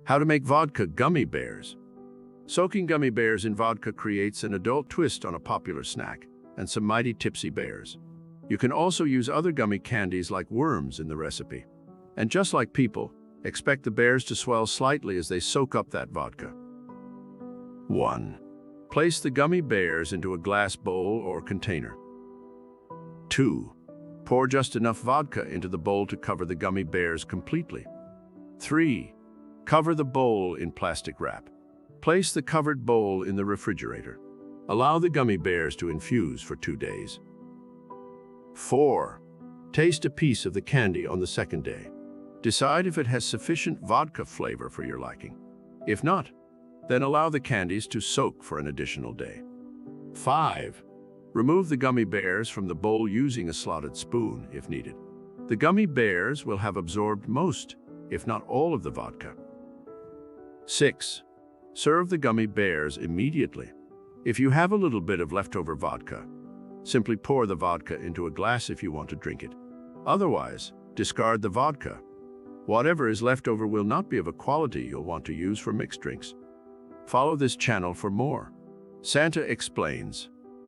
How to make vodka gummy bears. Soaking gummy bears in vodka creates an adult twist on a popular snack and some mighty tipsy bears. You can also use other gummy candies like worms in the recipe. And just like people, expect the bears to swell slightly as they soak up that vodka. 1. Place the gummy bears into a glass bowl or container. 2. Pour just enough vodka into the bowl to cover the gummy bears completely. 3. Cover the bowl in plastic wrap. Place the covered bowl in the refrigerator. Allow the gummy bears to infuse for 2 days. 4. Taste a piece of the candy on the second day. Decide if it has sufficient vodka flavor for your liking. If not, then allow the candies to soak for an additional day. 5. Remove the gummy bears from the bowl using a slotted spoon if needed. The gummy bears will have absorbed most, if not all, of the vodka. 6. Serve the gummy bears immediately. If you have a little bit of leftover vodka, simply pour the vodka into a glass if you want to drink it. Otherwise, discard the vodka. Whatever is left over will not be of a quality you'll want to use for mixed drinks. Follow this channel for more. Santa Explains.